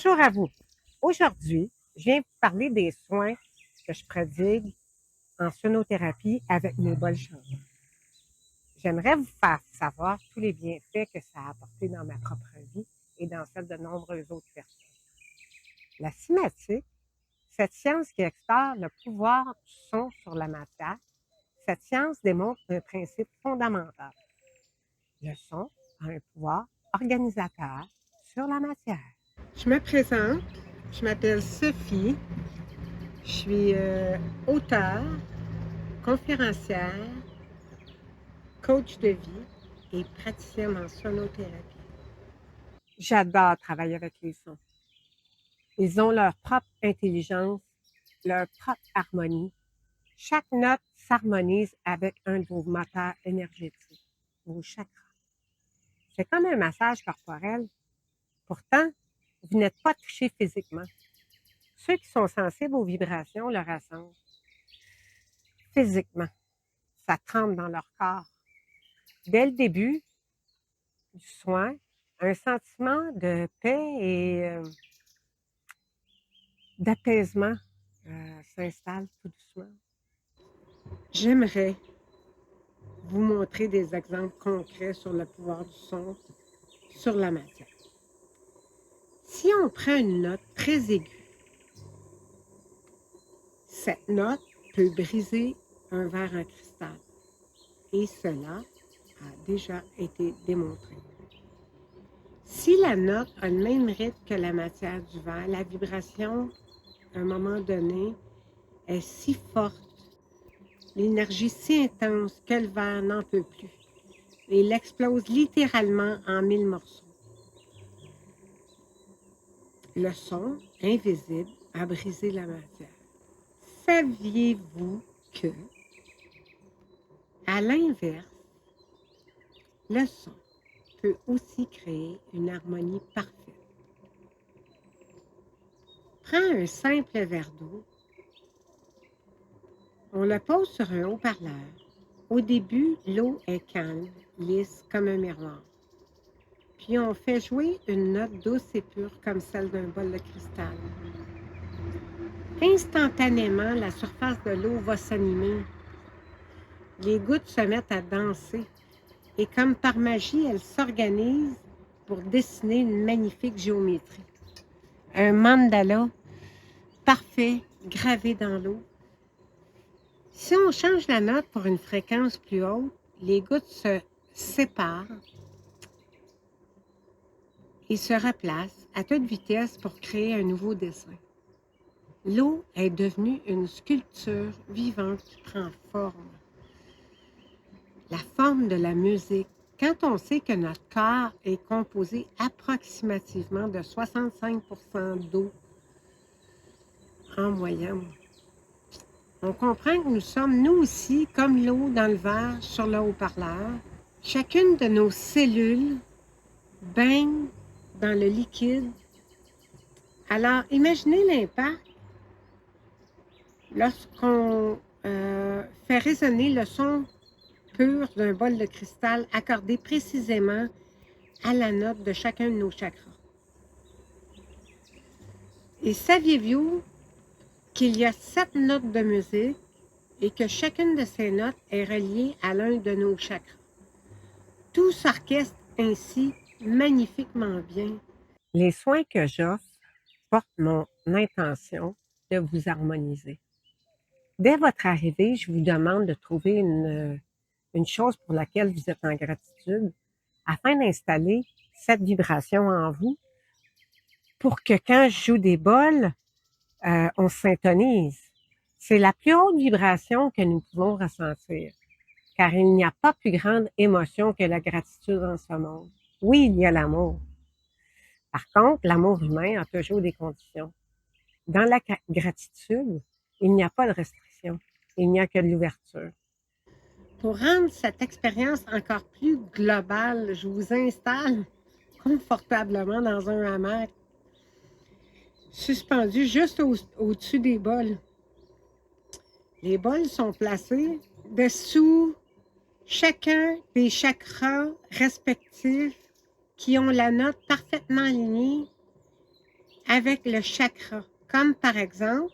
Bonjour à vous. Aujourd'hui, je viens vous parler des soins que je prodigue en sonothérapie avec mes bols chantants. J'aimerais vous faire savoir tous les bienfaits que ça a apporté dans ma propre vie et dans celle de nombreuses autres personnes. La cinétique, cette science qui explore le pouvoir du son sur la matière, cette science démontre un principe fondamental. Le son a un pouvoir organisateur sur la matière. Je me présente, je m'appelle Sophie, je suis auteure, conférencière, coach de vie et praticienne en sonothérapie. J'adore travailler avec les sons. Ils ont leur propre intelligence, leur propre harmonie. Chaque note s'harmonise avec un de vos moteurs énergétiques, vos chakras. C'est comme un massage corporel. Pourtant, vous n'êtes pas touché physiquement. Ceux qui sont sensibles aux vibrations le ressentent physiquement. Ça tremble dans leur corps. Dès le début du soin, un sentiment de paix et d'apaisement s'installe tout doucement. J'aimerais vous montrer des exemples concrets sur le pouvoir du son sur la matière. Si on prend une note très aiguë, cette note peut briser un verre en cristal et cela a déjà été démontré. Si la note a le même rythme que la matière du verre, la vibration, à un moment donné, est si forte, l'énergie si intense que le verre n'en peut plus. Et il explose littéralement en 1000 morceaux. Le son, invisible, a brisé la matière. Saviez-vous que, à l'inverse, le son peut aussi créer une harmonie parfaite? Prends un simple verre d'eau, on le pose sur un haut-parleur. Au début, l'eau est calme, lisse comme un miroir. Puis on fait jouer une note douce et pure comme celle d'un bol de cristal. Instantanément, la surface de l'eau va s'animer. Les gouttes se mettent à danser et comme par magie, elles s'organisent pour dessiner une magnifique géométrie. Un mandala parfait gravé dans l'eau. Si on change la note pour une fréquence plus haute, les gouttes se séparent et se replacent à toute vitesse pour créer un nouveau dessin. L'eau est devenue une sculpture vivante qui prend forme. La forme de la musique. Quand on sait que notre corps est composé approximativement de 65% d'eau en moyenne, on comprend que nous sommes, nous aussi, comme l'eau dans le verre sur le haut-parleur. Chacune de nos cellules baigne dans le liquide. Alors, imaginez l'impact lorsqu'on fait résonner le son pur d'un bol de cristal accordé précisément à la note de chacun de nos chakras. Et saviez-vous qu'il y a 7 notes de musique et que chacune de ces notes est reliée à l'un de nos chakras? Tout s'orchestre ainsi magnifiquement bien. Les soins que j'offre portent mon intention de vous harmoniser. Dès votre arrivée, je vous demande de trouver une chose pour laquelle vous êtes en gratitude afin d'installer cette vibration en vous pour que quand je joue des bols, on se syntonise. C'est la plus haute vibration que nous pouvons ressentir, car il n'y a pas plus grande émotion que la gratitude en ce monde. Oui, il y a l'amour. Par contre, l'amour humain a toujours des conditions. Dans la gratitude, il n'y a pas de restriction, il n'y a que de l'ouverture. Pour rendre cette expérience encore plus globale, je vous installe confortablement dans un hamac, suspendu juste au-dessus des bols. Les bols sont placés dessous chacun des chakras respectifs qui ont la note parfaitement alignée avec le chakra. Comme par exemple,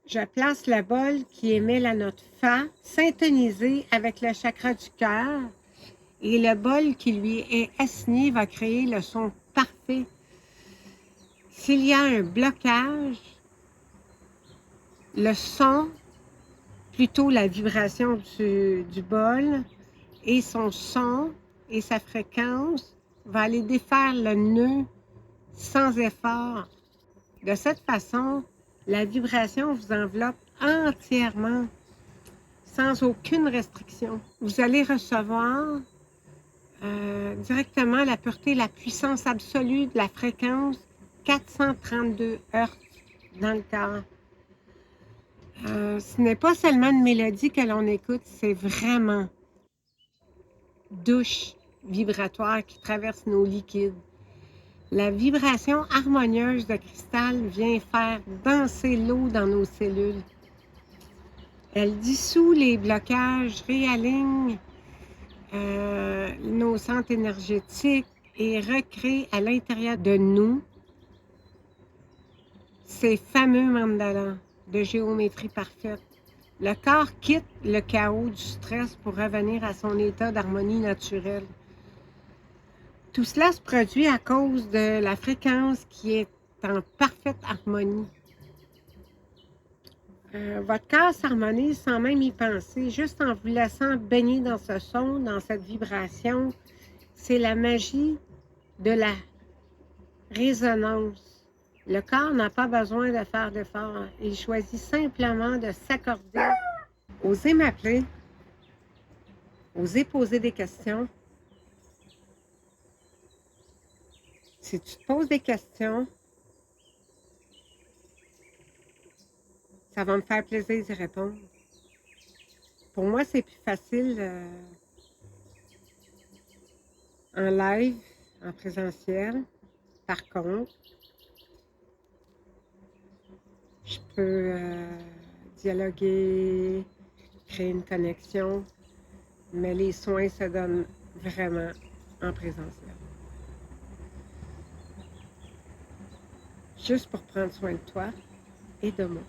je place le bol qui émet la note Fa, syntonisé avec le chakra du cœur, et le bol qui lui est assigné va créer le son parfait. S'il y a un blocage, le son, plutôt la vibration du bol, et son son et sa fréquence va aller défaire le nœud sans effort. De cette façon, la vibration vous enveloppe entièrement, sans aucune restriction. Vous allez recevoir directement la pureté, la puissance absolue de la fréquence 432 Hz dans le corps. Ce n'est pas seulement une mélodie que l'on écoute, c'est vraiment douche vibratoire qui traverse nos liquides. La vibration harmonieuse de cristal vient faire danser l'eau dans nos cellules. Elle dissout les blocages, réaligne nos centres énergétiques et recrée à l'intérieur de nous ces fameux mandalas de géométrie parfaite. Le corps quitte le chaos du stress pour revenir à son état d'harmonie naturelle. Tout cela se produit à cause de la fréquence qui est en parfaite harmonie. Votre corps s'harmonise sans même y penser, juste en vous laissant baigner dans ce son, dans cette vibration. C'est la magie de la résonance. Le corps n'a pas besoin de faire d'efforts. Il choisit simplement de s'accorder. Osez m'appeler. Osez poser des questions. Si tu te poses des questions, ça va me faire plaisir d'y répondre. Pour moi, c'est plus facile en live, en présentiel. Par contre, je peux dialoguer, créer une connexion, mais les soins se donnent vraiment en présentiel. Juste pour prendre soin de toi et de moi.